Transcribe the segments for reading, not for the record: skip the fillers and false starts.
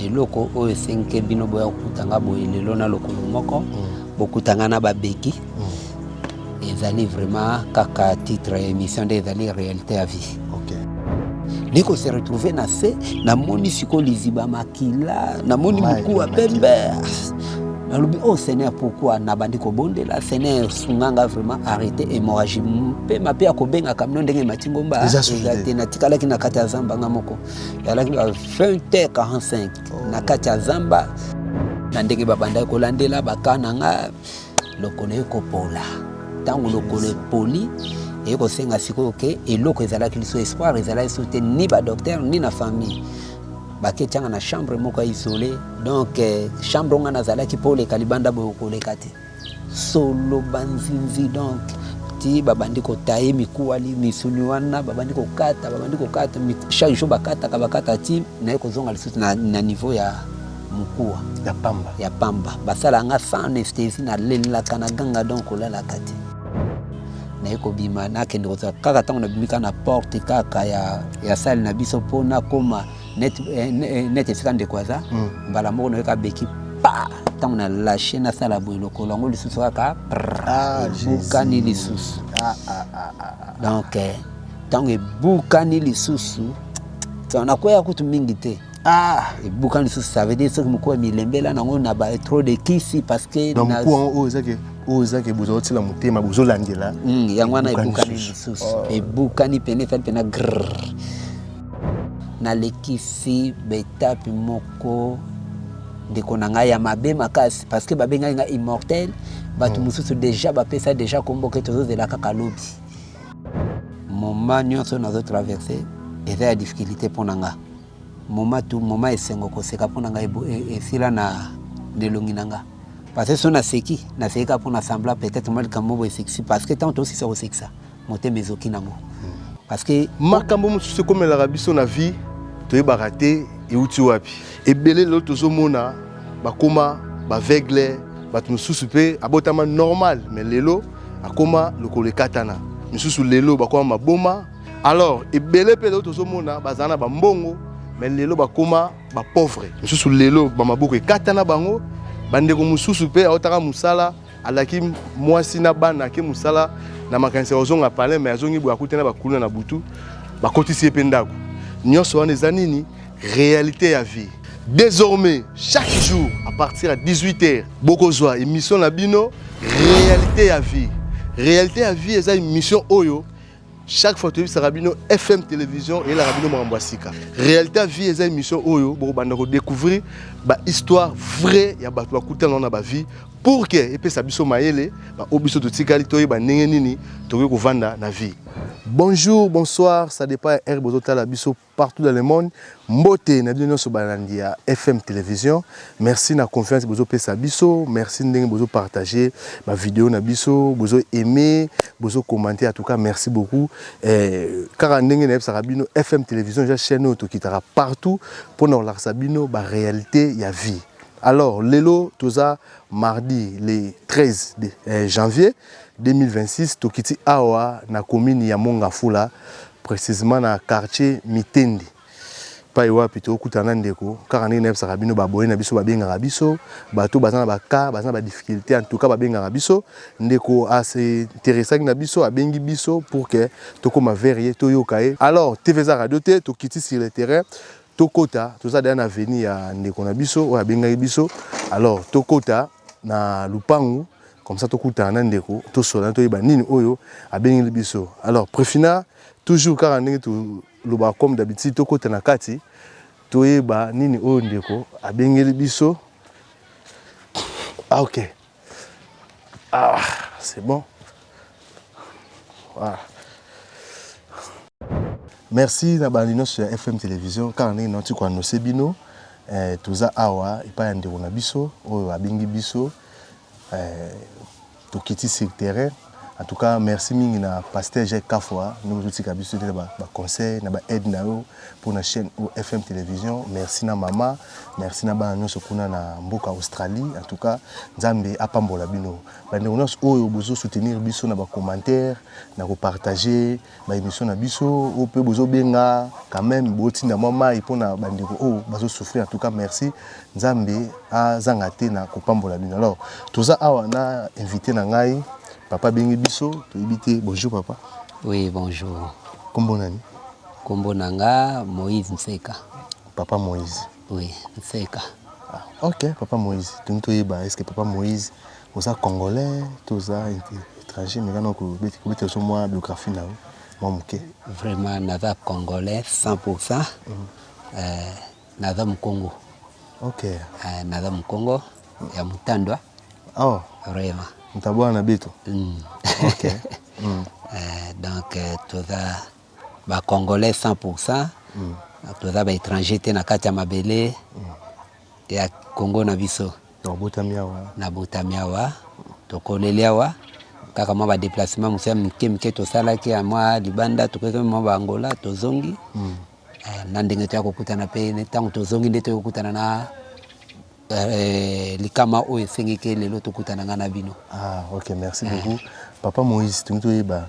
eloko oyo esengi bino boya kokutanga boye lelo na lokolo moko bokutanga na babeki ezali vraiment kaka titre émission de ezali réalité à vie. Niko se retrouver na se na moni siko liziba makila na moni muku wa pembe na lobi oh Seigneur pourquoi na bandiko bonde la Seigneur sunganga vraiment arrêter hémorragie mpe mape ya kobenga kamno ndenge matingomba ezate na tikala kina kati ya zamba ngamoko yala 20h45 na kati ya zamba na ndenge babanda kolandela bakana nga lokolo ekopola tango lokolo poli et ko senga siko ke eloko ezala kiliso espoir ezala soute ni ba docteur ni na famille baketianga na chambre moko isolée donc chambre nga nazala ki pour les kalibanda bo ko lekate solo banzinzi donc ti babandi ko taye mikuwali misuni wana babandi ko kata chaque jour bakata ti na ko zonga lisusu na niveau ya mukuwa ya pamba basala nga sans anesthésie na lela kana ganga donc la kati na eko bima na kende ko kaka tango na bimika na porte kaka ya salle na biso pona koma net efika ndekwaza mbala moko na eka beki pa tango na lâcher na sala boye lokolo ngo lisusu kaka bukani lisusu donc tango bukani lisusu na koya kutu mingi te bukani lisusu ça veut dire que moko milembela nango na ba trop de kisi parce que donc ko ozaki bozo tila mutema bozo landela yangwana ebukani lisusu ebukani pene grrr na lekisi betapi moko ndeko na ngai ya mabe makasi parce que babenga nga immortel batu mususu déjà bapesa déjà komboke tozozela kaka lobi moment nyonso nazo traverser eza ya difficulté mpona nga moment esengo koseka mpona nga esila na nelongi na nga parce que son aseki na seka pour assembler peut-être mal comme moi sexy parce que tant aussi ça au sexe monter mes okinango parce que makambo mususu comme la rabiso na vie to e baraté et uti wapi et belé l'autre zomona bakoma baveugle batu mususu pe abotama normal mais lelo akoma lokole katana mususu lelo bakoma maboma alors et belé pe l'autre zomona bazana ba mbongo mais lelo bakoma ba pauvre mususu lelo ba maboko katana bango bandeko mususu pe aotaka musala alaki mwasi na bana ke musala na makanisa ozonga pale mais azongi bo akutena bakuna na butu bakotisi pe ndako nyonso wana ezanini réalité ya vie. Désormais chaque jour à partir à 18h bokozwa émission na bino réalité ya vie. Réalité ya vie eza émission oyo chaque fois tu Sarabino FM télévision et la Rabino Marambasika. Réalité à vie est une émission oyo pour découvrir ba histoire vraie ya bato akuta na ba vie pour que et puis ça biso maele ba obiso to tikali to ba ndenge nini to ko vanda na vie. Bonjour, bonsoir, ça dépend Herbozota la biso partout dans le monde. Mbote na bino so balandi ya FM télévision. Merci na confiance bozo pesa biso, merci ndenge bozo partager ma vidéo na biso, bozo aimer, bozo commenter en tout cas merci beaucoup. Car ndenge na Sarabino FM télévision ja chaîne to kitara partout pour nous la sabino ba réalité ya vie. Alors lelo toza mardi le 13 janvier 2026 tokiti awa na commune ya Mongafula précisément na quartier Mitendi pa iwa pito kutana ndeko car ndenge na Sarabino baboye na biso babenga biso bato bazana baka bazana ba difficulté en tout cas babenga biso ndeko assez intéressant na biso abengi biso pour que tokoma verrier to yokae. Alors TVza radio te tokiti sur le terrain tokota toza dans avenue ya ndeko na biso o abenga biso. Alors tokota na lupangu comme ça tokutana ndeko to sola to yeba nini oyo abengi biso. Alors préfina toujours car ndenge to loba comme d'habitude tokota na kati to yeba nini oyo ndeko abengi biso. Ah OK. Ah, c'est bon. Voilà. Merci na bandino sur FM télévision car ndenge noti kwa no sebino toza awa ipa ya ndeko na biso oyo abengi biso tokiti sur terrain En tout cas, merci mingi na pasteur Jacques Kafwa, nous outils kabiso de ba conseil na ba aide na yo pour la chaîne FM télévision. Merci na mama, merci na ba nyonso kuna na mboka Australie. En tout cas, Nzambe apambola bino. Ba nyonso oyo bozo soutenir biso na ba commentaire, na ko partager ba émission na biso, o pe bozo benga quand même boti na mama et pour na bandeko o bazo souffrir. En tout cas, merci Nzambe a zangate na ko pambola bino. Alors, tout ça awa na invité na ngai Papa Bengi Biso, tu habité. Bonjour papa. Oui, bonjour. Kombo nani? Kombo nanga Moïse Nseka. Papa Moïse. Oui, Nseka. Ah, ok, papa Moïse. Tu est-ce que papa Moïse, vous êtes congolais, tous étranger, mais quand vous êtes sur moi biographie là, moi mouké. Vraiment, nada congolais 100%. Nada Mkongo. Ok. Nada Mkongo, ya Mutandwa. Oh. Vraiment. Mtaboa na beto. Ok. Donc, tout ça, congolais 100%. Tout ça, étranger, t'es na kati ya mabele. Ya Congo na biso. Na botamiawa. Na botamiawa. Tokoleliawa. Kaka mwa ba déplacement musia mike to sala ki amwa libanda to kweka mwa ba Angola to zongi. Na ndenge to yakokutana pe ne tango to zongi ndeto yakokutana na likama o esengeke lelo tokutana ngana bino. Ah, ok, merci beaucoup. Papa Moïse, tu ba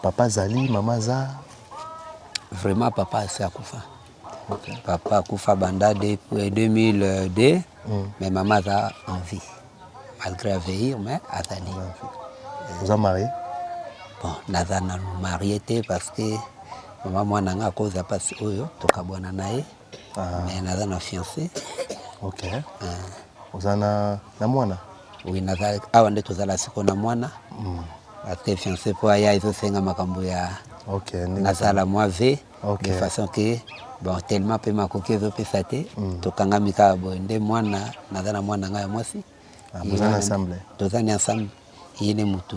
papa Zali, maman Za. Vraiment papa c'est akufa. Okay. Papa akufa banda depuis 2002, mais maman Za en vie. Malgré vieillir, mais azali. Vous êtes marié? Bon, naza na marié parce que maman mwana nga koza pasi oyo tokabwana naye. Mais naza na fiancé. Ok. Vous êtes na mwana? Oui, naza awa nde tozala siko na mwana. Parce que fiancé po aya ezosenga makambo ya nazala moi ve de façon que bon tellement pe makoki ezopesa te tokangami kaka boye nde mwana naza na mwana nga ya mwasi. Vous êtes ensemble? Tozali ensemble. Yene mutu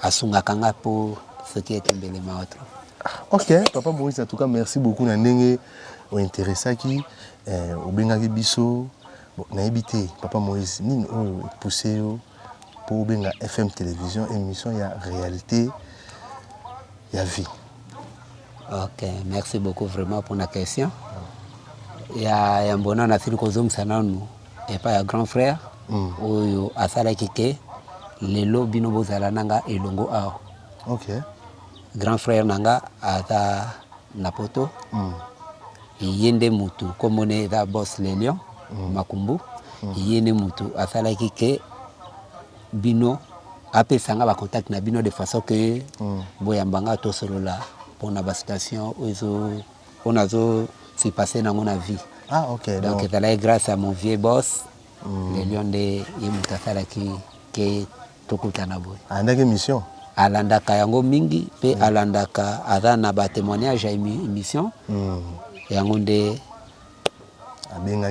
asungaka nga po soki etembelema autre. Ok, papa Moïse, en tout cas merci beaucoup na ndenge o intéressaki o bengaki biso na habité papa Moïse nini o poussé pour benga FM télévision émission ya réalité ya vie. Ok, merci beaucoup vraiment pour la question. Ya mbona na sili kozomisa nanu et pas ya grand frère oyo asalaki ke lelo bino bozala nanga elongo awa. Ok. Grand frère nanga ata napoto. Yende mutu komone da boss le lion makumbu. Yende mutu asalaki ke bino apesanga ba contact na bino de façon que boyambanga to solola pour na ba station ozo onazo se passer dans mon vie. Ah ok. Donc c'est grâce à mon vieux boss le lion de yemuta salaki ke tokutana boy. Andaki mission. Alandaka yango mingi pe alandaka azana ba témoignage à émission. Yango nde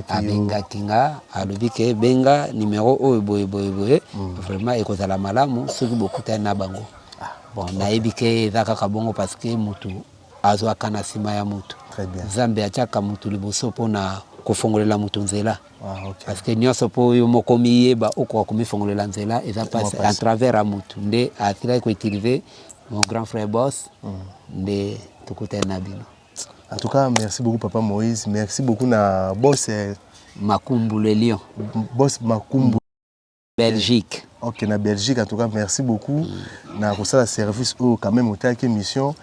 abengaki nga alobi ke benga numéro oyo boye vraiment ekozala malamu soki bokutani na bango. Bon nayebi ke eza kaka bongo parce que mutu azwaka na nsima ya mutu. Nzambe atiaka mutu liboso mpona kofongolela mutu nzela. Parce que nyonso mpo oyo moko miyeba okoka komifongolela nzela eza passe à travers ya mutu nde atilaki koutiliser mon grand frère boss nde tokutani na bino. En tout cas, merci beaucoup Papa Moïse. Merci beaucoup na boss Makumbu le lion. Boss Makumbu Belgique. Ok, na Belgique. En tout cas, merci beaucoup. Na pour ça le service au quand même hôtel qui mission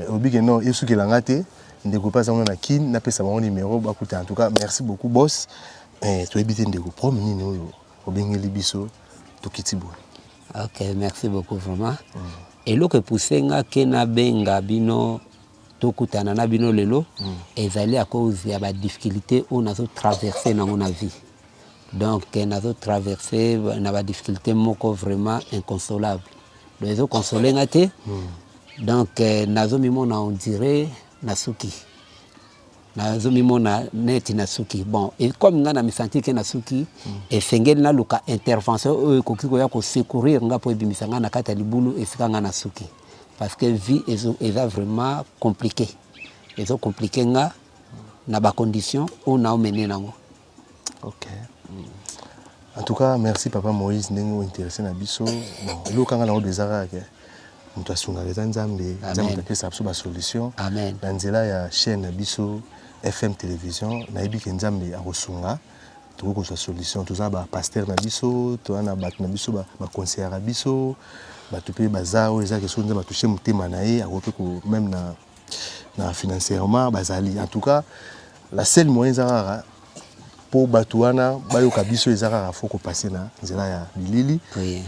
obi que non, yesu ke langate ndeko pas na kin na pesa mon numéro ba kuta. En tout cas, merci beaucoup boss. Tu habite ndeko promener no obengeli biso to kitibo. Ok, merci beaucoup vraiment. Et lo que poussenga ke na benga bino tokutana na bino lelo ezali à cause ya ba difficulté on a traversé dans mon vie. Donc nazo traversé na ba difficulté moko vraiment inconsolable. Dozo consoler ngate. Donc nazo mimona on dirait nasuki. Nazo mimona net nasuki. Bon, et comme nga na mi senti que nasuki et fengeli na luka intervention kokiko ya ko secourir nga po ebimisa nga na kata libulu efika nga nasuki. Parce que vie est vraiment compliquée. Ils sont compliqués nga na ba condition on a mené nango. OK. En tout cas, merci Papa Moïse ndenge intéressé na biso. Bon, lo kanga na obezara ke. Mutu asunga les nzambe, nzambe pe sa ba solution. Amen. Na nzela ya chaîne biso FM télévision, na yebi ke nzambe akosunga. Toko ko solution, tout ça ba pasteur na biso, to na bat na biso ba conseiller na biso, ba to pe bazao eza ke so nzambe toucher mutema na ye, akope ko même na financièrement bazali. En tout cas, la seule moyen zara pour Batouana, bayoka biso ezara faut ko passer na nzela ya bilili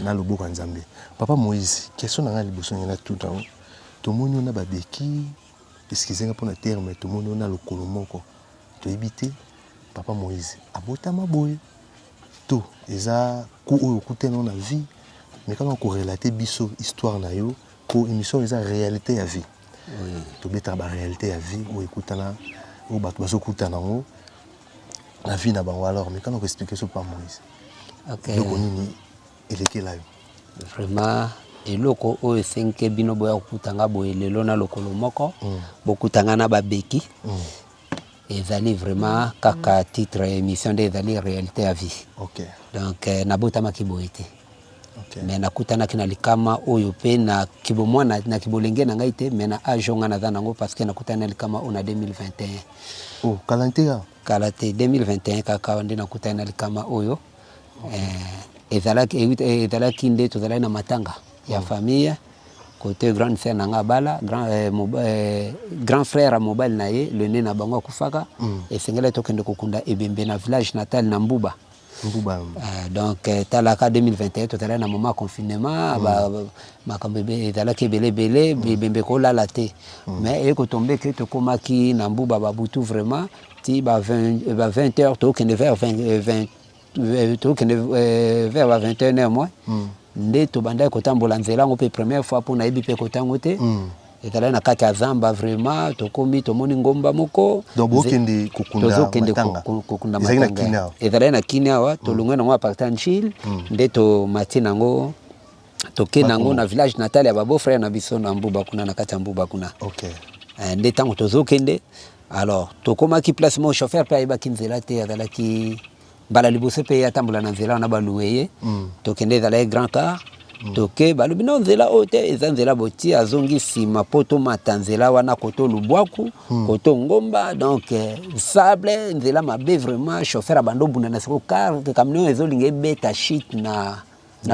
na loboko nzambe. Papa Moïse, question na liboso na tout temps. To moni na ba beki, excusez-moi pour le terme, to moni na lokolo moko. To éviter Papa Moïse, abotama boy. To eza ku oyo kutena na vie, mais quand on correlater biso histoire na yo, ko émission eza réalité ya vie. Oui. To beta ba réalité ya vie ou écoutana ou bato baso kutana ngo. La vie n'a pas alors, mais quand on explique ça par Moïse, donc on est il est là. Vraiment, et loko o esenke bino boya kutanga boye lelo na lokolo moko, bokutanga na babeki. Ezali vraiment kaka titre émission de ezali réalité à vie. OK. Donc nabotama kiboite. OK. Mais nakutana kina likama oyo pe na kibomwa na kibolenge na ngai te, mais na ajonga na zanango parce que nakutana likama on a 2021. Oh, kalantea. Kalate 2021 kaka nde nakutana likama oyo. Ezalaki nde tozalaki na matanga ya famille côté grande sœur nanga bala grand frère à mobile na ye le né na bango kufaka et sengela tokende kokunda ebembe na village natal na Mbuba. Donc talaka 2021 tozalaki na moment confinement makambebe ezalaki belé bembe ko lala te mais eko tomber que tokomaki na Mbuba babutu vraiment ti ba 20h tokende vers 20 vers 21h moi nde to banda kotambola nzela ngo pe première fois pour na yebi pe kotango te etala na kati ya zamba vraiment tokomi tomoni ngomba moko donc bokende kokunda matanga etala na kinawa tolongwe na ngo apartant chill nde to matina ngo toke nango na village natal ya babo frère na biso na Mbuba kuna na kati ya Mbuba kuna. OK. Nde tango tozokende alors tokomaki place mo chauffeur pe ayeba kinzela te azalaki bala liboso pe atambola na nzela na balueye tokende ezala grand car toke balobi no nzela ote eza nzela boti azongi sima poto matanzela wana koto lubwaku koto ngomba donc sable nzela mabe vraiment chauffeur abando bunda na siko car camion ezolinga beta shit na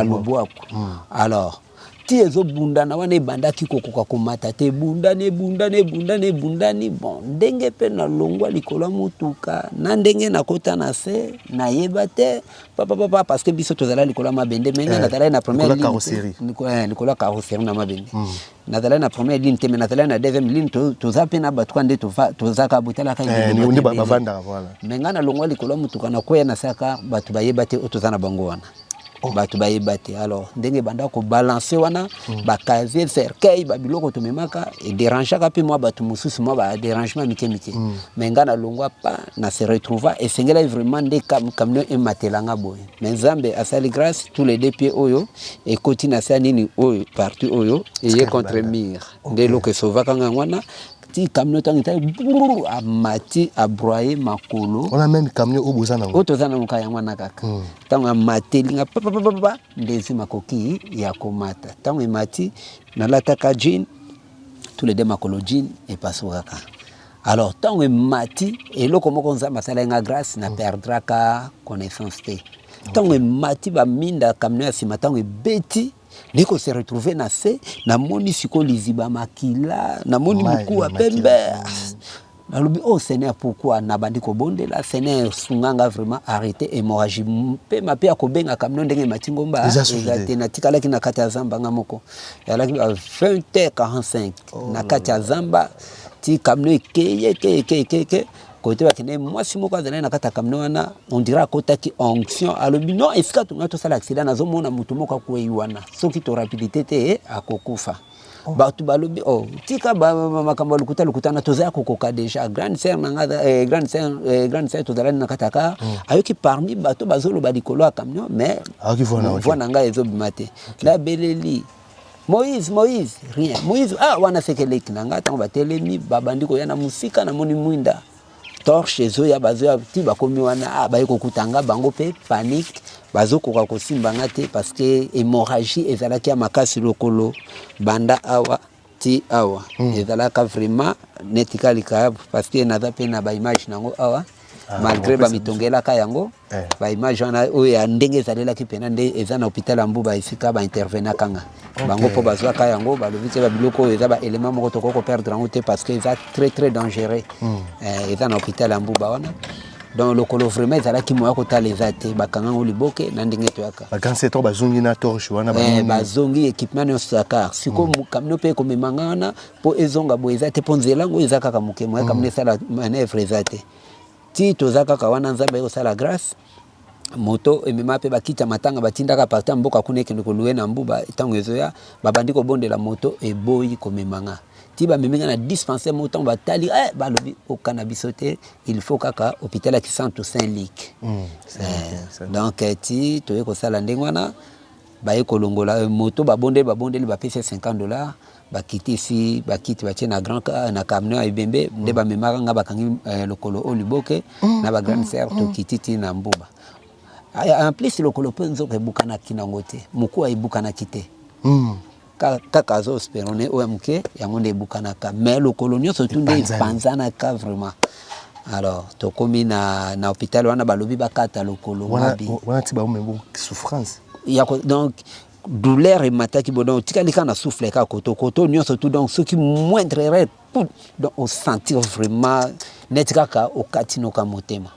lubwaku. Alors ti ezo bunda na wana ebandaki kokoka komata te bundani bon ndenge pe na longwa likolo mutuka na ndenge na kota na se na yeba te papa parce que biso tozala likolo mabende menga na tala na première ligne likolo carrosserie na mabende na tala na première ligne te na tala na deuxième ligne tozape na batwa nde tozaka botala ka ni bavanda voilà menga na longwa likolo mutuka na koya na saka batu bayeba te otozana bango wana. Batu bayebate alors ndenge banda ko balancer wana ba casier cercueil ba biloko to memaka et déranger ka pe moi batu mususu moi ba dérangement mike mais ngana longwa pa na se retrouva et sengela vraiment nde camion e matelanga boy mais Nzambe asali grâce tous les deux pieds oyo et continue sa nini oyo partout oyo et contre mur nde loko sauva kanga wana ti camion tangita amati abroyer makolo on a même camion au bozana ngo otozana muka ya mwana kaka tanga matelinga papa ndezi makoki ya komata tanga mati na lataka jean tous les deux makolo jean et pasokaka alors tanga mati eloko moko nzamba sala nga grâce na perdra ka connaissance te tanga mati ba minda camion ya sima tanga beti niko se retrouver na se na moni siko liziba makila na moni muku wa pembe na lobi oh Seigneur pourquoi na bandiko bondela Seigneur sunganga vraiment arrêter hémorragie pe mape akobenga camion ndenge matingomba ezate na tikala kina kati ya zamba nga moko yala 20h45 na kati ya zamba ti camion ke côté bakene mwasi moko azana na kata camion wana on dira kotaki onction alobi non esika tunga to sala accident nazomona mutu moko ko yiwana soki to rapidité te akokufa batu balobi oh tika ba makambo lukutana toza kokoka déjà grande sœur nanga grande sœur tozala na kataka ayoki parmi bato bazolo ba likolo ya camion mais voilà nga ezobimate la beleli Moïse rien Moïse wana sekeleki nanga tango batelemi babandiko yana musika na moni mwinda torche ezoya bazoya ti bakomi wana baye kokutanga bango pe panique bazokoka kosimbanga te parce que hémorragie ezalaki ya makasi lokolo banda awa ti awa ezalaka vraiment netikalika parce que naza pe na baimage nango awa malgré bamitongelaka yango baimage wana oyo ya ndenge ezalelaki mpena nde eza na hôpital ya Mbuba esika baintervenaka nga bango mpo bazwaka yango balobi te babiloko oyo eza baélément moko tokoki koperdre yango te parce que eza très très dangereux eza na hôpital ya Mbuba wana donc lokolo vraiment ezalaki moya kotala eza te bakanga ngo liboke na ndenge toyaka bakanse to bazongi na torche wana bazongi équipement nyonso dakar siko kamino mpe ekomemanga wana mpo ezonga boye eza te mpo nzela ngo eza kaka moke moya kamino esala manœuvre eza te ti toza kaka wana nzambe ekosala grâce moto emema mpe bakita matanga batindaka parti ya mboka kuna ekende kolue na Mbuba ntango ezoya babandi kobondela moto eboyi komemanga ti bamemenga na dispensaire moto batali balobi okana biso te il faut kaka hôpital ya Kisantu Saint-Luc donc ti toye kosala ndenge wana baye kolongola moto babondeli bapesi $50 bakiti ici bakiti batie na grand na camion ebembe nde bamemaka nga bakangi lokolo o liboke na ba grande sœur tokiti ti na Mbuba en plus lokolo mpe nzoka ebukanaki nango te moku ebukanaki te kaka azospérone oyo moke yango nde ebukanaka mais lokolo nyonso tu nde epanzanaka vraiment alors tokomi na hôpital wana balobi bakata lokolo wana ti baomembo souffrance donc douleur emataki bo donc tikali kana souffle ka koto nyonso tout donc ce qui moindre erreur donc on sentir vraiment net kaka okatinoka motema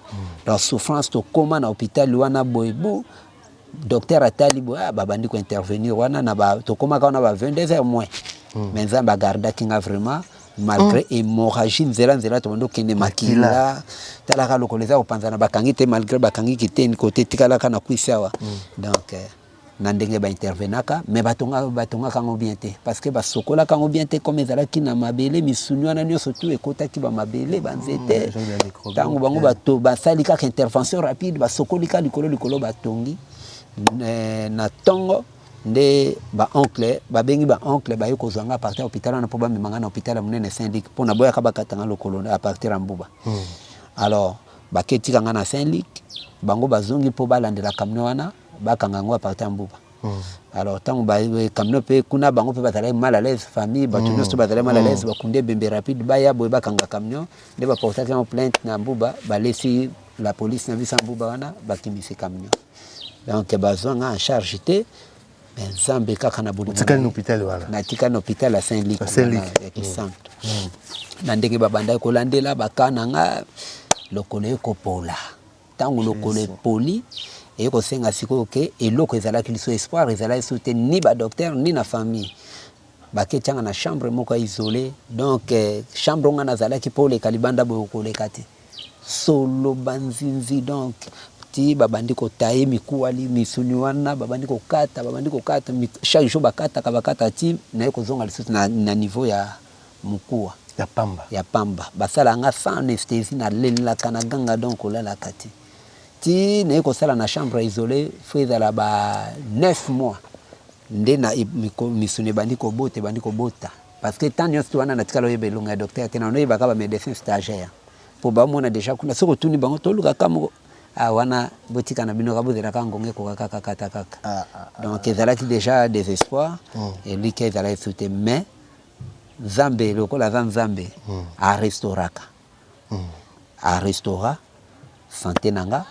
donc souffrance to koma na hôpital wana boyebu docteur atali bo babandi ko intervenir wana na ba to koma ka na ba 22h moins mais nzamba garda kinga vraiment malgré hémorragie nzela to ndo kende makila talaka lokoleza opanzana bakangi te malgré bakangi kiteni côté tikala kana kuisawa donc na ndenge baintervenaka mais batonga kango bien te parce que basokola kango bien te comme ezalaki na mabele misuni wana nyonso tu ekotaki bamabele banzete ntango bango bato basali kaka intervention rapide basokolika likolo batongi na ntongo nde baoncle babengi baoncle baye kozwanga partir ya hôpital wana mpo bamemanga na hôpital ya monene Saint-Luc mpo na boyaka bakatanga lokolo a partir ya Mbuba alors baketikanga na Saint-Luc bango bazongi mpo balandela camion wana bakanga yango a partir ya Mbuba alors ntango camion mpe kuna bango mpe bazalaki mal à l'aise famille bato nyonso bazalaki mal à l'aise bakunde ebembe rapide baya boye bakanga camion nde baportaki yango plainte na Mbuba balesi la police na biso ya Mbuba wana bakimisi camion donc bazwanga en charge te mais nzambe kaka na bolingo tikali na hôpital wana natikali na hôpital ya Saint-Luc ya Kisantu na ndenge babandaki kolandela bakana nga lokolo ekopola ntango lokolo epoli ekosenga sikoyo ke eloko ezalaki liso espoir ezalaki so te ni badocteur ni na famille baketianga na chambre moko isolé donc chambre nga nazalaki mpo oleka libanda boye okoleka te solo banzinzi donc ti babandi kotaye mikuwali misuni wana babandi kokata chaque jour bakata ti naye kozonga lisusu na niveau ya mukuwa ya pamba basalanga sans anesthésie na lelelaka na ganga donc olalaka ti naye kosala na chambre isolée fo ezala ba 9 mois nde na misuni ebandi kobota parce que tant nyonso wana natikala oyeba elongo ya docteur te na oyebaka bamédecin stagiaire mpo bamona déjà kuna soki otuni bango tolukaka moko wana botika na bino kabozelaka ngonge kokaka kaka donc ezalaki déjà désespoir eliki ezalaki so te mais nzambe lokola aza nzambe arestaura santé nanga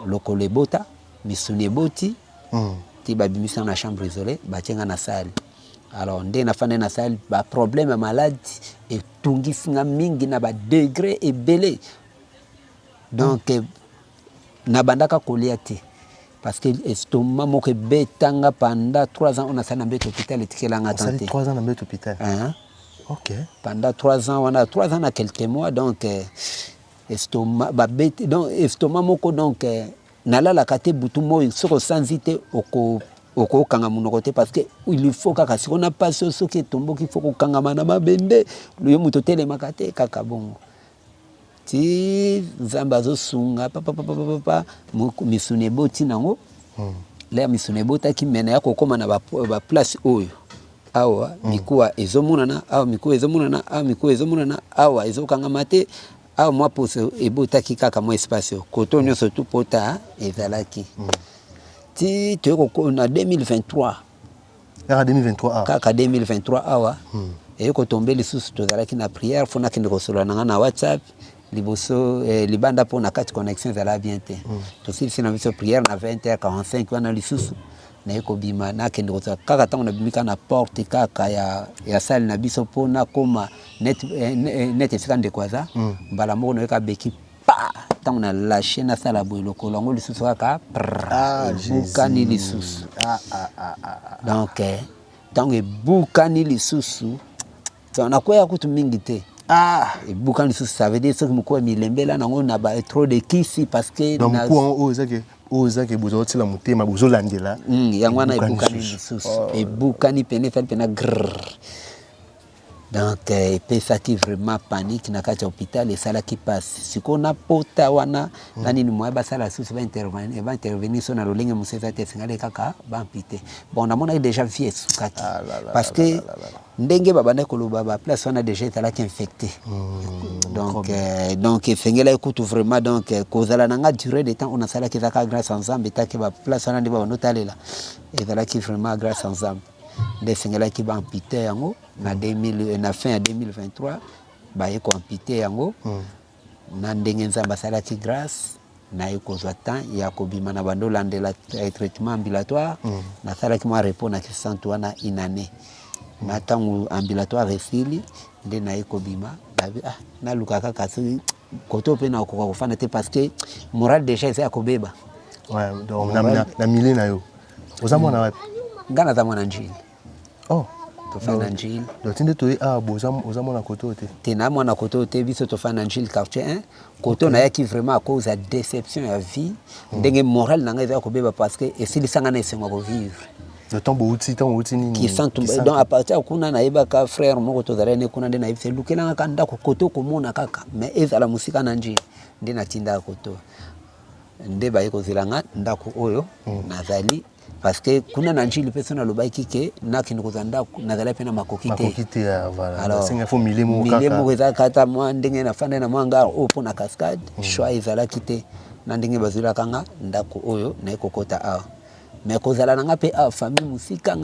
lokolo ebota misuni eboti ti babimisa na chambre isolée batienga na salle alors nde nafande na salle baproblème ya maladi etungisinga mingi na badegré ebele donc nabandaka kolia te parce que estomac moko ebetanga pendant 3 ans on a sali na mbeto hôpital etikelanga tant te 3 ans na mbeto hôpital ok pendant 3 ans on a 3 ans na quelques mois donc estomac babete donc estomac moko donc nalalaka te butu moi soko sanzi te okokanga monoko te parce que il faut kaka si on a passé soki etomboki faut kokangama na mabende yo moto telemaka te kaka bongo ti nzambe azosunga papa misuni eboti nango lea misuni ebotaki mena ya kokoma na baplace oyo awa mikuwa ezomonana awa mikuwa ezomonana awa ezokangama te Ah, moi, pour ce ebotaki kaka moi espace, koto nyo surtout pota ezalaki. Ti tu on a 2023. En 2023 Kaka 2023 awa. Et ko tomber les sous tozalaki na prière, fona kende kosola na WhatsApp. Liboso libanda pour na carte connexion ezala bien te. To si na biso prière na 20h45 wana lisusu. Na eko bima na kende kosola kaka tango na bimika na porte kaka ya salle na biso pona koma net efika ndekwaza. Mbala moko na ka beki pa tango na lâché na sala boy lokolo ngo lisusu kaka bukani lisusu. Donc tango bukani lisusu on a quoi kutu mingi te. Et bukani lisusu ça veut dire ce que mko milembela na ngona ba trop de kisi parce que donc mko ozake bozoti la mutema bozolandela yangwana bukani lisusu et bukani pene fait pena grrr. Donc pesa qui vraiment panique na kati hôpital et sala qui passe siko na pota wana nani ni moyeba sala susu va intervenir sur na lolinge museza te singale kaka ba ampité bon na mona déjà vie sukaki parce que ndenge babana koloba ba place wana déjà sala qui infecté donc fengela écoute vraiment donc kozala nanga durée de temps on a sala qui zaka grâce ensemble ta ke ba place wana ndiba notalela et sala qui vraiment grâce ensemble des singela qui va amputer yango na 2000 na fin ya 2023 ba yeko amputer yango na ndenge nzamba sala ki grâce na yeko zwata ya kobima na bando landela traitement ambulatoire na sala ki mo repos na kisantu wana inane na tangu ambulatoire resili nde na yeko bima na lukaka kasi koto pe na ko fana te parce que moral déjà c'est akobeba ouais donc na mili na yo ozamona wapi ngana za mwana njili tofana njili donc tinde ozamona koto te tena mwana koto te biso tofana njili quartier 1 koto na yaki vraiment à cause de déception ya vie ndenge moral na ngai za kobeba parce que esili sanga na esengo ko vivre le temps bouti nini qui sent donc à partir kuna na yeba ka frère moko tozala ne kuna nde na yebise lukela ka ndako koto komona kaka mais ezala musika na njili nde na tinda koto nde ba yeko zilanga ndako oyo nazali parce que kuna na njili pesa na lobaki ke na kinoko zanda na zala pena makokite voilà alors singa fo milemo kaka milemo za kata mwa ndenge na fanda na mwanga opo na cascade choix ezala kite na ndenge bazula kanga ndako oyo na ekokota a mais kozala nga pe a famille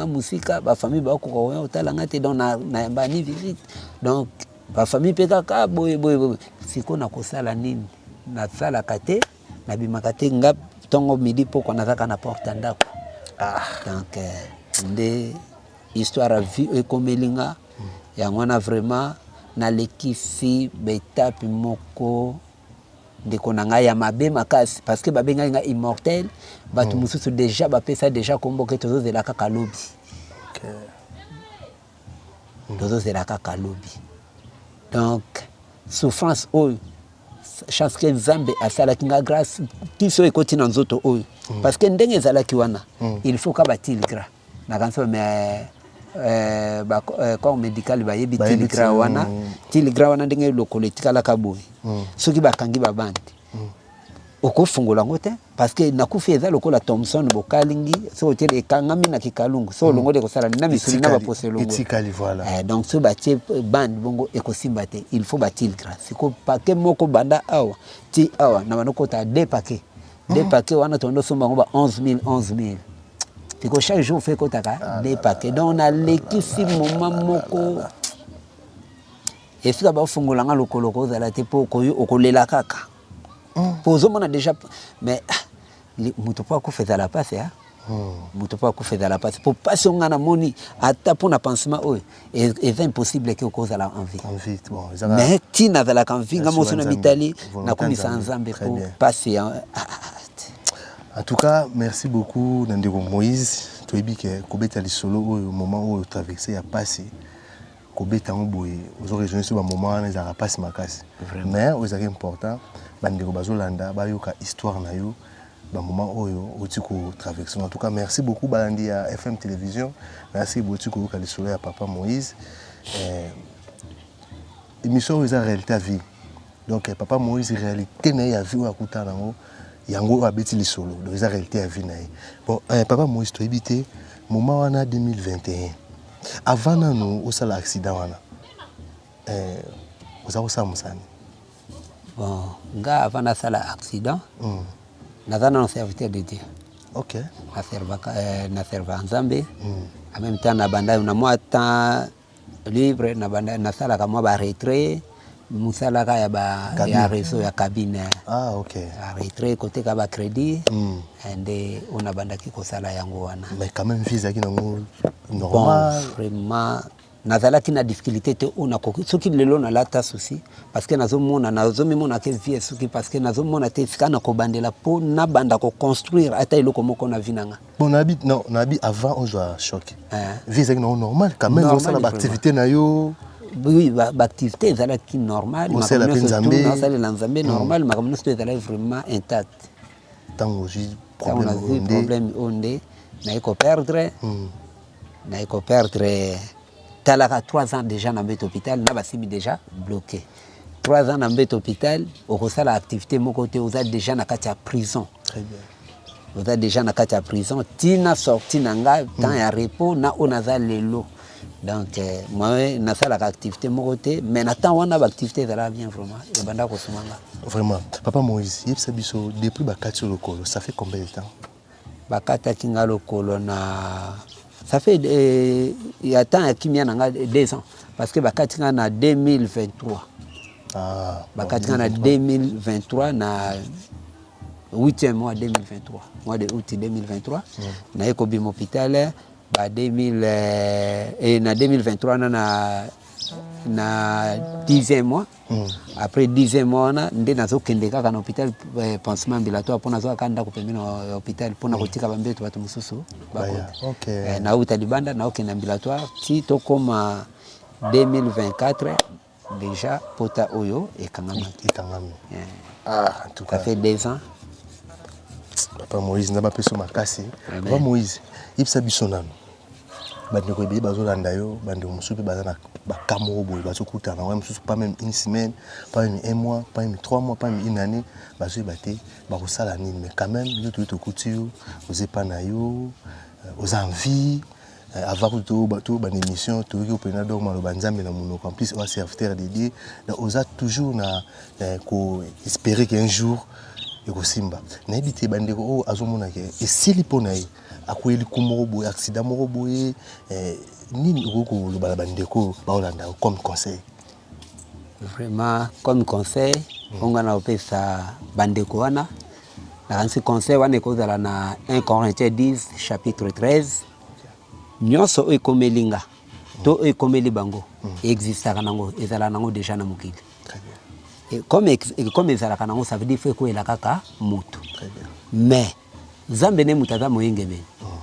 musika ba famille ba ko otala nga te donc na bani visite donc ba famille pe kaka boy siko na kosala nini na sala kate na bimaka te nga tongo midi poko na kaka na porte ndako donc nde histoire à vie ekomelinga yango na vraiment na lekisi betape moko ndeko na ngai ya mabe makasi parce que babenga nga immortel batu mususu déjà bapesa déjà komboke tozozela kaka lobi tozozela kaka lobi donc souffrance oyo chance que Nzambe asalaki nga grâce kiso ekoti na nzoto oyo parce que ndenge ezalaki wana il faut ka batiligra na kanso mais corps médical ba yebi tiligra wana ndenge lokolo etikala ka boy soki bakangi babandi okofungola ngote parce que nakufi eza lokola Thompson bokalingi so tele ekangami na kikalungu so longo de kosala na misuli na ba poselo etikali voilà donc so batie band bongo ekosimba te il faut batiligra siko paquet moko banda awa ti awa na banoko ta deux paquets wana tondo somba ngo ba 11000 tiko chaque jour fait kotaka deux paquets donc on a l'équipe moment moko et fika ba fungola nga lokolo ko zala te po ko okolela kaka pozomona déjà mais muto pa ko feza la passe ya muto pa ko feza la passe pour pas songa na moni ata pour na pansement oyo est impossible que cause la envie bon mais tina za la envie ngamo sona mitali na komisa Nzambe pour passer en tout cas merci beaucoup Nandeko Moïse toyebi ke kobeta lisolo oyo moment oyo traverser ya passé kobeta ngoboye ozo rejoindre sur ba moment na za passe makasi mais ozaki important bandeko bazolanda bayoka histoire na yo ba moment oyo otiko traverser en tout cas merci beaucoup balandi ya FM télévision merci beaucoup ka lisolo ya papa Moïse émission eza réalité vie donc papa Moïse réalité na ya vie akuta nango yango abeti lisolo donc eza réalité ya vie na bon papa Moïse to ebité moment wana 2021 avant nano osala accident wana oza osala musani Bon, nga avant na sala accident. Naza na serviteur de Dieu. OK. Na serva Nzambe. En même temps na banda na moi temps libre na banda na sala ka moi ba retrait. Musala ka ya réseau ya cabine. Ah OK. Ya retrait côté ka ba crédit. Et on a banda ki ko sala yango wana. Mais quand même visa ki nango normal. Bon, vraiment nazalaki na difficulté te ona koki soki lelo na lata souci parce que nazomona ke vie soki parce que nazomona te sika na kobandela po na banda ko construire ata eloko moko na vinanga. Bon habite non avant on joue choc. Visa ki nango normal quand même on sala ba activité na yo. Oui, l'activité est normale. On sait la Nzambe normal, mais comme nous est vraiment intact. Tant que problème onde, naiko perdre. Naiko perdre. Talaka 3 ans déjà dans l'hôpital, n'a pas déjà bloqué. 3 ans dans l'hôpital, au ressort l'activité mon côté, vous êtes déjà dans la prison. Très bien. Vous êtes déjà dans la prison. Tina sorti nanga temps ya repos na onaza lelo. Donc moi na ça l'activité mon côté, mais n'attend on a l'activité ça là bien vraiment. Et banda ko sumanga. Vraiment. Papa Moïse, yebisa biso depuis bakati lokolo, ça fait combien de temps? Bakata kinga lokolo na ça fait il y a temps qui mien nanga 2 ans parce que bakati kinga na 2023. Ah. Bakati kinga na 2023 na 8e mois 2023. Mois de août 2023. Na eko bim hôpital ba 2000 et na 2023 na 10e mois. Après 10e mois na ndé nazo kende kaka na hôpital pansement ambulatoire pour nazo kanda ko pembeni na hôpital pour na kotika bambeto bato mususu bakota. OK. Na uta libanda na okende ambulatoire ti to comme 2024 déjà pota oyo et kangami. Ah, en tout cas. Ça fait 2 ans. Papa Moïse n'a pas pu se makasi. Papa Moïse, yebisa biso nanu. Bande ko bi bazolanda yo, bande musupe bazana ba kamoro boy bazokuta na musupe pas même une semaine, pas même 1 mois, pas même 3 mois, pas même une année, bazo baté ba kosala nini mais quand même yo to kuti yo, oze pa na yo, aux envies avant tout bateau ban émission to yo pena donc malo banzambe na monoko en plus on serviteur de Dieu, oza toujours na ko espérer qu'un jour eko simba. Na ebité bande ko azomona ke esili pona yi akweli kumoko boye accident moko boye nini okoko lobala bandeko baolanda comme conseil? Vraiment comme conseil on a opesa bandeko wana na kansi conseil wana ekozala na 1 Corinthiens 10 chapitre 13 nyonso ekomelinga to ekomeli bango existaka nango ezala nango déjà na mokili. Et comme ezalaka nango ça veut dire faut ko kaka mutu. Mais Nzambe ne mutaza moyengebe.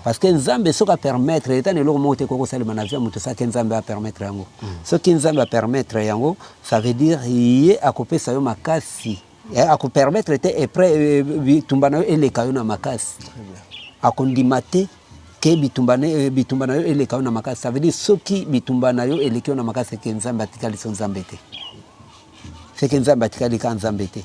Parce que Nzambe soka permettre étant le logo moté ko salima na vie mutu ça que Nzambe a permettre yango. Ce qui Nzambe a permettre yango, ça veut dire yé akopesa yo makasi. Ako permettre te epre bitumbana eleka yo na makasi. Akondimate ke bitumbana yo eleka yo na makasi. Ça veut dire soki bitumbana yo eleka yo na makasi ke Nzambe atikali son Nzambe te. C'est que Nzambe atikali ka Nzambe te.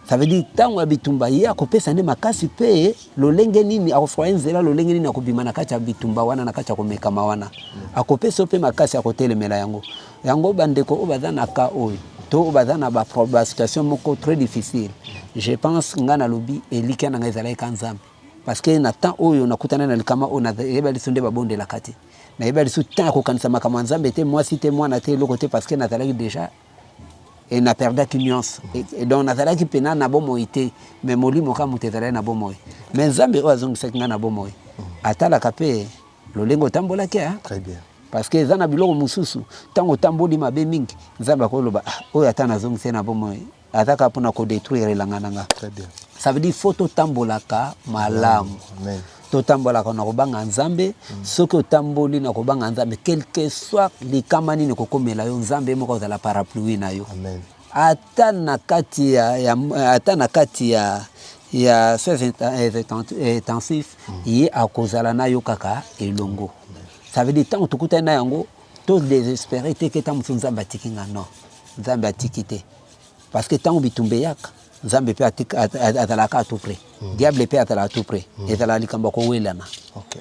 Ça veut dire tango abitumba ye akopesa ne makasi pe lolenge nini akofwa nzela lolenge nini akobima na kati ya bitumba wana na kati ya komekama wana akopesa pe makasi akotelemela yango bandeko obazana ka oyo to obazana ba situation moko très difficile. Je pense ngana lobi elika na ngezala ka Nzambe parce que na temps oyo nakutana na likama ona yeba lisonde babonde la kati na yeba lisu tant ko kanisa makama Nzambe te moi si te moi na te le côté parce que nazalaki déjà et na perda kinyonso et donc nazala ki pena na bomoité mais molimo ka mutezala na bomoy mais Nzambe oazongi sekinga na bomoy atala kapé lolengo tambola ke très bien parce que zana biloko mususu tango tamboli mabe mingi Nzambe ko loba oyo atana zongi se na bomoy ataka pona ko détruire langananga. Très bien. Ça veut dire faut tambola ka malamu. Amen. Totambola ka na kobanga Nzambe soki otamboli na kobanga Nzambe quel que soit likama nini kokomela yo Nzambe moko za la parapluie na yo. Amen. Ata na kati ya soins intensifs ye akozala na yo kaka elongo. Ça veut dire tant tukuta na yango to désespéré te que tant Nzambe atikinga non Nzambe atikite parce que tant bitumbe yaka Nzambe pe atalaka à tout près. Diable pe atala à tout près. Et tala likamba ko welana. OK.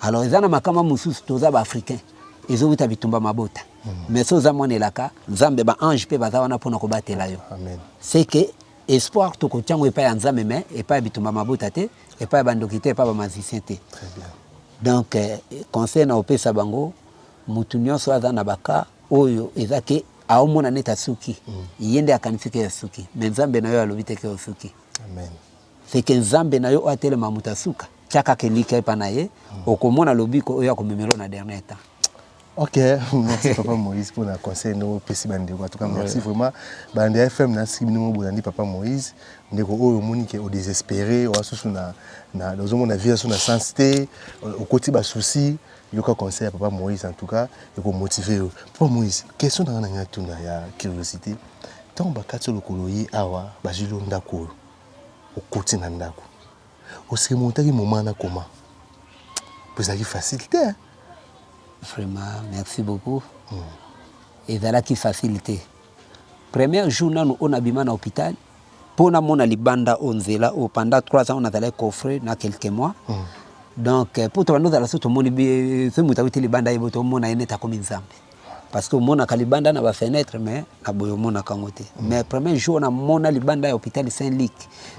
Alors ezana makama mususu toza ba africain. Ezo wita bitumba mabota. mais so zamone laka nzambe ba ange pe bazawana pona ko batela yo amen c'est que espoir to ko tiango epa ya nzambe mais epa bituma mabuta te epa bandokite epa ba magicien te très bien donc conseil na opesa bango mutu nyonso aza na baka oyo ezake aomona neta suki yende akanifike ya suki mais nzambe na yo alobite ke suki amen c'est que nzambe na yo atelema mutasuka chaka kelika epa na ye okomona lobiko oyo akomemelo na dernier temps. Ok, merci Papa Moïse pour le conseil nous pesi bande. En tout cas merci vraiment bande FM na sibino bolandi Papa Moïse ndeko oyo monique au désespéré o aso na dans mon vie sur na sensité au côté ba souci yoka conseil à Papa Moïse en tout cas et pour motiver Papa Moïse question na nga tuna ya curiosité tant ba katso lokoloyi awa ba jilo ndako au côté na ndako au se montaki moment na comment vous avez facilité hein? Vraiment, merci beaucoup. Et voilà qui facilité. Premier jour, on a bimé à l'hôpital. Pour nous, on a libanda onzela. Pendant 3 ans, on a allé coffrer dans quelques mois. Donc, pour tout le monde, tout le monde a libanda et tout le monde a été comme ensemble. Parce que mon a libanda na ba fenêtre, mais na boyo mon a kangote. Mais premier jour, on a mon libanda à l'hôpital Saint-Luc.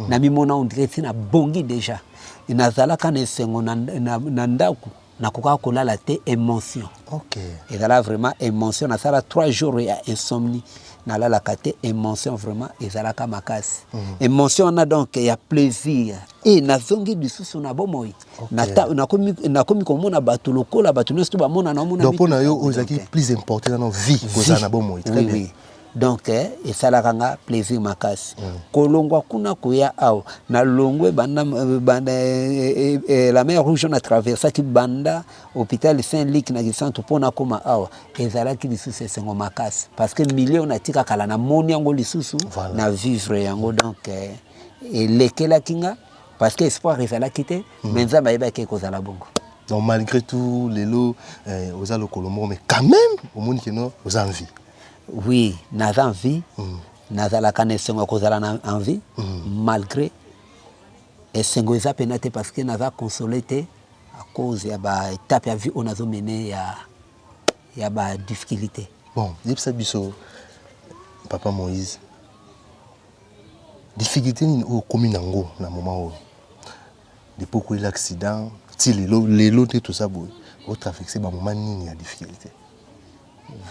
Na mi mon a on dirait na bongi déjà. Et na zala kane sengo na ndaku. Na koka kolala te émotion. OK. Et là vraiment émotion na sala 3 jours ya insomnie na la kate émotion vraiment et ça la makasi. Émotion na donc ya plaisir et na zongi bisusu na bomoi. Na komi komona batu lokola batu nesto ba mona na mona. Donc pour na yo ozaki plus important dans notre vie koza na bomoi. Très bien. Oui. Donc et ça la kanga plaisir makasi. Kolongwa kuna koya ao na longwe banda la mer rouge on a traversé qui banda hôpital Saint-Luc na centre pona koma ao ezala ki lisusu sengo makasi parce que million na tika kala na moni yango lisusu na vivre yango donc et lekela kinga parce que espoir ezala kite mais nzamba yeba ke kozala bongo. Donc malgré tout les lots aux allo Colombo mais quand même au monde qui non aux envies. Oui, nous avons envie, nous avons envie, malgré et c'est un parce que nous avons consolé à cause de l'étape de vie où nous avons mené il y a des difficultés. Bon, Papa Moïse, difficulté au commune en na moment où depuis que l'accident, les lots et tout ça, au trafic c'est un moment ni a difficulté.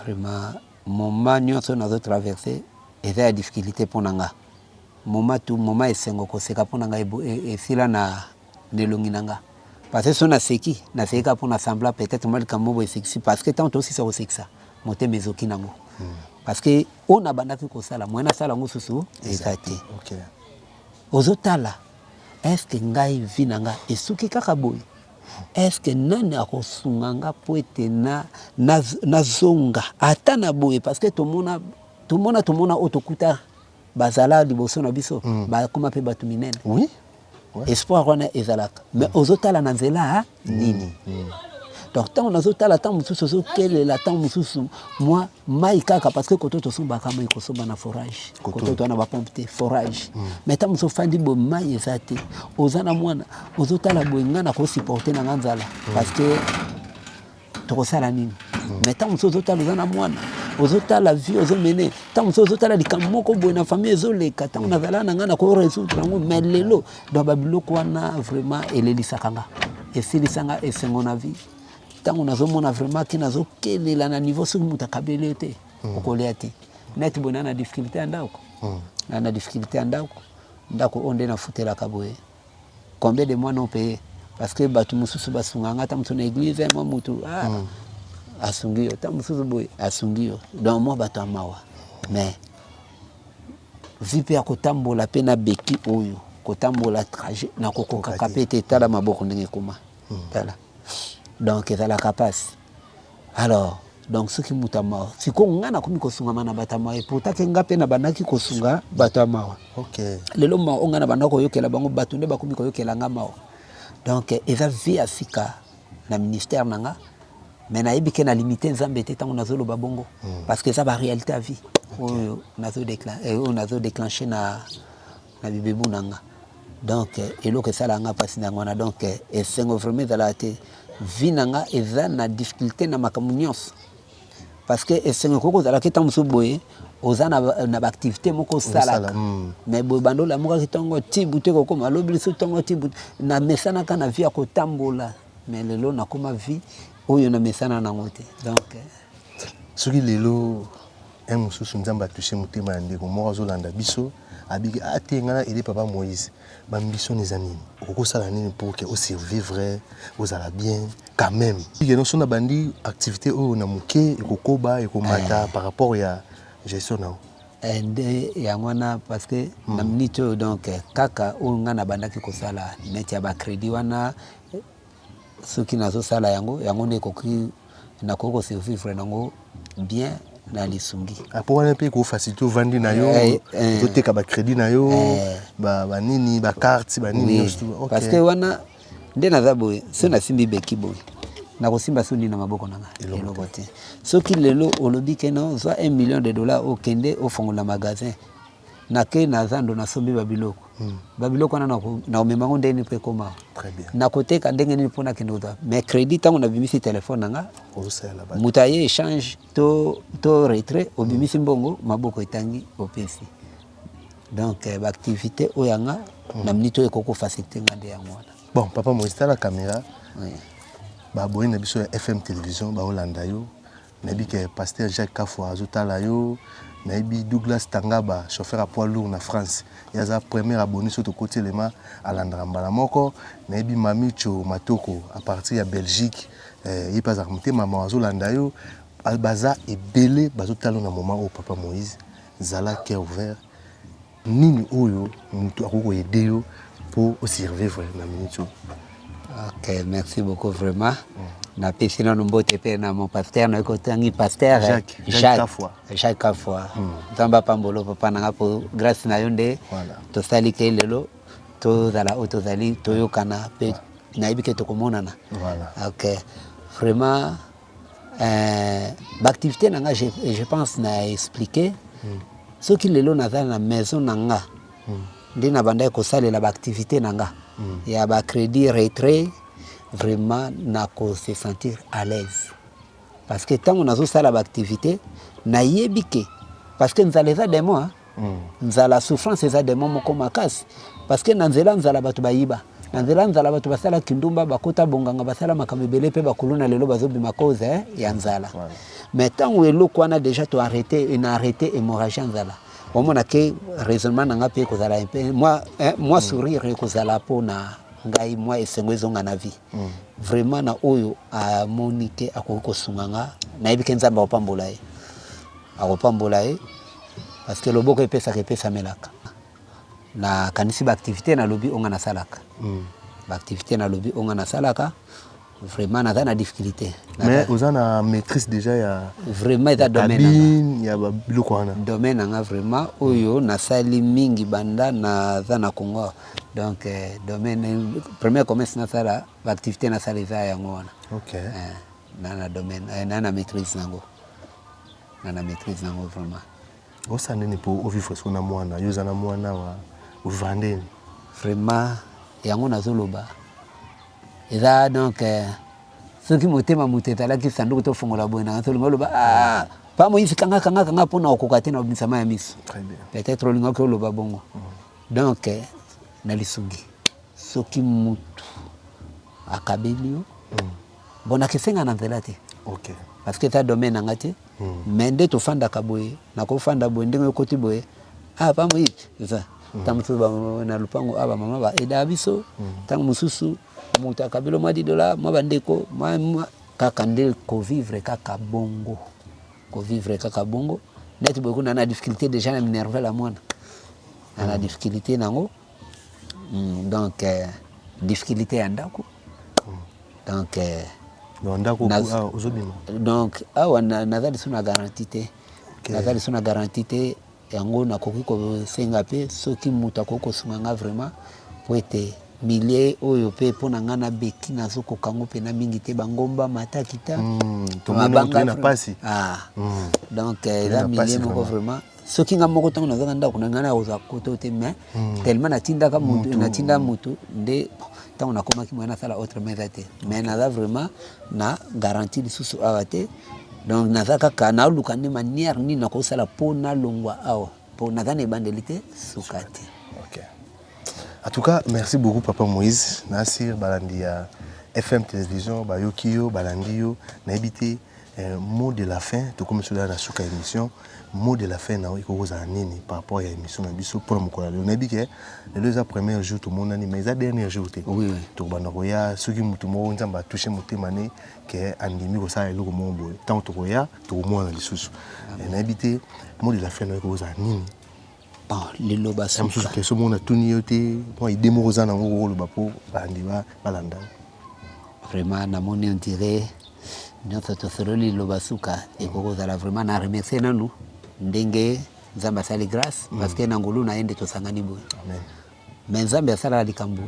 Vraiment. Moment nyonso nazo traverser eza ya difficulté ponanga moment tout moment esengo koseka ponanga esila na nelongi nanga parce que sona seki na seka pona sembla peut-être mal kamobo eseki parce que tant aussi ça osekisa moté mezoki nango parce que on a bandaki kosala moyena sala ngo susu ezati OK ozotala est-ce que ngai vinanga esuki kaka boy. Est-ce que nani akosunganga poete na zonga ata na boye parce que tout le monde otokuta bazala liboso na biso ba koma pe batu minene. Oui. Espoir wana ezalaka mais ozotala na nzela nini. Donc tant on azotala tant mususu sokele la tant mususu moi mai kaka parce que koto to somba kama ikosomba na forage koto to na ba pompe forage mais tant mususu fandi bo mai ezate ozana mwana ozotala boyenga na ko supporter na nzala parce que to kosala nini mais tant mususu ozotala ozana mwana ozotala vie ozomene tant mususu ozotala likamoko boye na famille ezoleka tant on azala na ngana ko résoudre ngo mais lelo do babiloko wana vraiment elelisakanga esilisanga esengo na vie. Tant on a vraiment qui n'a aucun la niveau sur mutakabilité au koléati net bonana difficulté andako na difficulté ndako onde na futé la kaboye combien de mois non payé parce que batu mususu basunganga ta mutu na église moi mutu asungio ta mususu boy asungio donc moi batu amawa mais vipi akotambola pe na beki oyo kotambola trajet na kokoka kapete tala maboko ndenge kuma tala. Donc c'est la capacité. Alors donc ce qui mutama siko ngana komi kosunga mana batama et pourtant ke ngape na banaki kosunga batama. OK. Lelo ma ongana banako yokela bango batunde bakomi ko yokela ngama. Donc eza vie afika na ministère nanga mais na yebike na limiter nzambe te tango nazolo babongo parce que ça ba réalité à vie. On nazo déclencher na bibebu nanga. Donc elo que ça la nga pasi nanga donc esengo vraiment za la te vinanga eza na difficulté na makamu nyonso parce que esengo koko zala ke tamuso boye oza na ba activité moko salaka mais boye bando la moko kitongo tibute koko malobi so tongo tibute na mesana kana via ko tambola mais lelo na koma vie oyo na mesana na ngote donc soki lelo mususu nzamba toucher mutema ndeko moko zolanda biso abiki atengana ele papa Moïse bambiso les amis oko sala nini pour que au survivre aux ala bien quand même il y a bandi activité o na muke ekokoba ekomata par rapport ya gestion na nde yango na parce que na minute donc kaka o ngana bandaki kosala net ya ba crédit wana soki nazo sala yango ne koki na koko survivre nango bien na lisungi apo wana pe ko faciliter vandi na yo toteka ba crédit na yo ba nini ba carte ba nini okay. Parce que wana nde naza boye so na simbi beki boye na kosimba soni na maboko nanga eloko te soki lelo olobi ke non soit $1 million au kende au fongola magasin na ke naza ndo na sombi babiloko babiloko wana na omemango ndeni pe koma très bien na koteka ndenge ni pona ke ndoza mais crédit tango na bimisi téléphone nanga mutaye échange to retrait obimisi mbongo maboko etangi opesi donc l'activité oyanga na minito ekoko facilité ngande yango wana bon papa Moïse la caméra ba boye na biso ya FM télévision ba Holanda yo na bi ke pasteur Jacques Kafwa azotala yo na bi Douglas Tangaba chauffeur à poids lourd na France ya za premier abonné sur to côté lema alandra mbala moko na bi Mamicho Matoko à partir ya Belgique yi pas armité maman azolanda yo albaza ebele bazotala na moment au papa Moïse zala cœur ouvert nini oyo mutu akoko aider yo pour survivre na minute. Ok, merci beaucoup vraiment. Na piscine no mbote pe na mon pasteur na ko tangi pasteur Jacques Kafwa. Nzamba pambolo papa na ngapo grâce na yonde. To sali ke lelo to zala auto zali to yokana pe na ibike to komonana. Voilà. Ok. Vraiment l'activité nanga je pense na expliquer ce qui lelo na na maison nanga. Ndina banda ko salela ba activité nanga. Ya ba crédit retrait vraiment na ko se sentir à l'aise parce que tant on a ça la activité na yebike parce que nzala za demo nzala souffrance za demo moko makasi parce que nzela nzala batu bayiba nzela batu basala kindumba bakota bonganga basala makamebele pe bakuluna lelo bazobima cause ya nzala mais tant où eloko wana déjà to arrêter hémorragie nzala au moins que raisonnement nanga pe ko zala un peu moi sourire ko zala pona ngai moi esengwezo ngana vie vraiment na oyo a monike akoko sunganga na ibike nzamba opambola ye parce que loboko epesa melaka na kanisi ba activité na lobi onga na salaka ba activité na lobi onga na salaka vraiment na difficulté mais vous avez maîtrise déjà ya vraiment da domaine ya biloko wana domaine nga vraiment oyo na sali mingi banda na na Congo donc domaine premier commerce na sala activité na sala za yango wana OK na domaine na maîtrise nango vraiment osa nini pour vivre sona mwana yoza na mwana wa uvandeni vraiment yango nazoloba eza donc ceux qui motema muteta qui sanduku to fongola boina ntolinga loba pa Moïse kanga pona okokate na obisama ya miso très bien peut-être olinga ko loba bongo donc na lisungi soki mutu akabelio bona kesenga na nzela te OK parce que ta domaine ngate mais nde to fanda kaboye na ko fanda boye ndenge koti boye pa Moïse ça tamutu ba na lupango aba mama ba eda biso tangu mususu muta kabilo madi dola mabandeko kaka nde ko vivre kaka bongo net beaucoup na difficulté déjà na nerve la mwana na difficulté nango donc difficulté andako donc ndako ozobima donc nazali suna garantie te yango na koki ko senga pe soki muta koko sunganga vraiment pour être milliers oyo pe pona ngana beki nazoko kango pe na mingi te bangomba matakita to mabanga na pasi donc la milliers moko vraiment soki nga moko tango nazanga ndako na ngana oza koto te mais tellement natindaka mutu natinda mutu nde tango nakoma ki mwana sala autre meza te mais naza vraiment na garantie lisusu awate donc nazaka kana lukande manière ni na ko sala pona longwa awa pour nazane bandelité sukati. OK. En tout cas, merci beaucoup Papa Moïse Nasir Balandia FM télévision Bayokio Balandio na habité mot de la fin to comme cela na suka émission mot de la fin na iko za nini par rapport à émission na biso pour mon collègue on a dit que les deux premiers jours tout le monde ni mais les derniers jours oui to bana roya ceux qui mutu mo nzamba toucher mutemane que andimi ko sa eloko mo boy tant to roya to mo na lisusu na habité mot de la fin na iko za nini bon les loba ça me soucie que ce monde a tout nioté moi il démorosa na ngo lo bapo bandiba balanda vraiment na moni on dirait notre tosololi lobasuka et kokozala vraiment na remercier nanu ndenge nzamba sali grâce parce que nangulu na ende tosangani boy amen mais nzamba sala likambo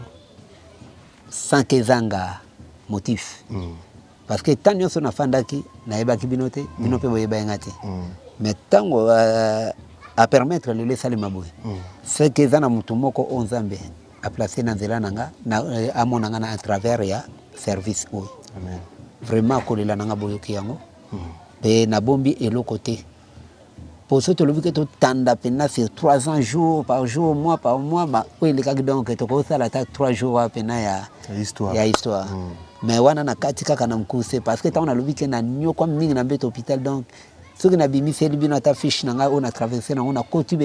sans kezanga motif parce que tant nyonso na fandaki na yebaki binote binope boyeba ngate mais tango à permettre le laisser maboy c'est kezana mutumoko onzambe a placer na nzela nanga na amonanga na à travers ya service boy amen vraiment kolela nanga boyoki yango pe na bombi eloko te pour ce to lobike to tanda pena sur 3 ans jour par jour mois par mois ba o eleka donc to ko sala ta 3 jours pena ya histoire mais wana na katika kana mkuse parce que taona lobike na nyoko mingi na mbeto hôpital donc ce que na bimi fait bino ta fiche nanga on a traversé na on a côté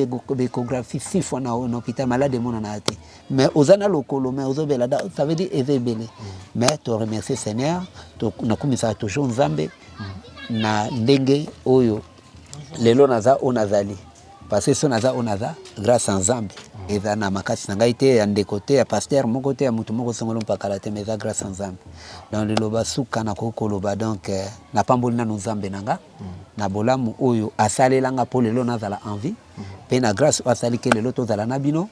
échographie 6 fois na hôpital malade mon na ate mais ozana lokolo mais ozobela ça veut dire evebele mais to remercier Seigneur to na kumisa toujours nzambe na ndenge oyo lelo naza onazali parce que so naza onaza grâce à nzambe eza na makasi nanga ite ya ndekote ya pasteur moko te ya mutu moko songolo mpakala te mais eza grâce à nzambe dans le loba suka na kokoloba donc na pamboli na nzambe nanga na bolamu oyo asalelanga po lelo nazala envie pe na grâce asali ke lelo tozala na bino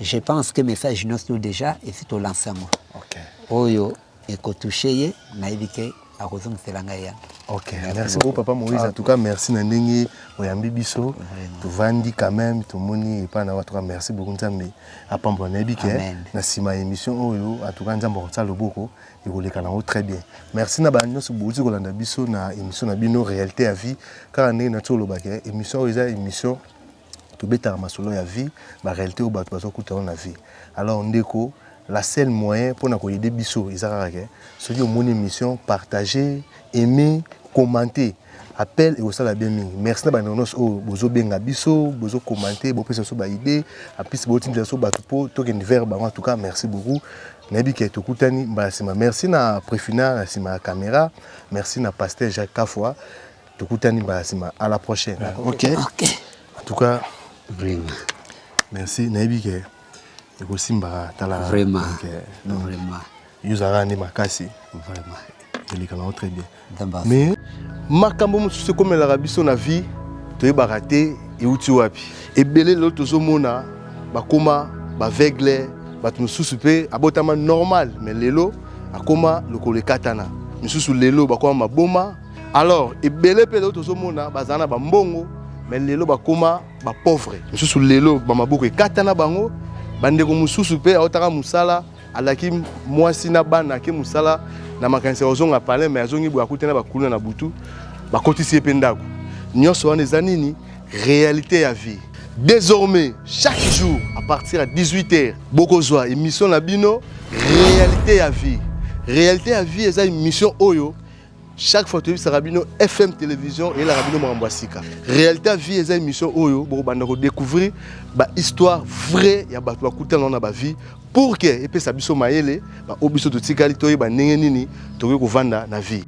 je pense que message nous déjà et c'est au lancement OK oyo ekotoucher ye na ibike akozong selanga ya. OK, merci beaucoup Papa Moïse. En tout cas, merci Nandingi, Oyambi Biso. Tu vandi quand même, tu moni pas na watu merci beaucoup nzambe. Apambo na bike na sima émission oyo, en tout cas nzambe ça le boko, ikoleka na très bien. Merci na banyo su bozi kolanda biso na émission na bino réalité à vie. Car na tolo bake émission eza émission to beta masolo ya vie, ba réalité o batu bazo kuta na vie. Alors ndeko la seule moyen pour nous aider biso izarake ceux qui ont une émission partager aimer commenter appel et aussi la bien merci na banonos o bozo benga biso bozo commenter bo pesa so ba idée apis bo tinza so ba tupo to ken verbe en tout cas merci beaucoup nabi ke to kutani mbasima merci na préfina na sima caméra merci na pasteur Jacques Kafwa to kutani mbasima à la prochaine. OK en tout cas vraiment merci nabi ke Simba tala vraiment vraiment yuzara ni makasi vraiment il est très bien mais makambo mususu comme la rabiso na vie to yebakate e uti wapi ebele lo tozomona bakoma baveugle batu mususu pe abotama normal mais lelo akoma lokolo katana mususu lelo bakoma maboma alors ebele pe lo tozomona bazana ba mbongo mais lelo bakoma ba pauvre mususu lelo ba maboko katana bango bandeko mususu pe aotaka musala alaki mwasi na bana ke musala na makanisa ozonga pale mais azongi bwa kutena bakuna na butu bakotisi pe ndako nyonso wana eza nini réalité ya vie désormais chaque jour à partir à 18h bokozwa émission na bino réalité ya vie eza émission oyo chaque fois tu Sarabino FM télévision et la Rabino Mambasika. Réalité à vie eza émission oyo bo banda ko découvrir ba histoire vraie ya bato akuta na ba vie pour que et pe sabiso mayele ba obiso to tikali to ba ndenge nini to ko vanda na vie.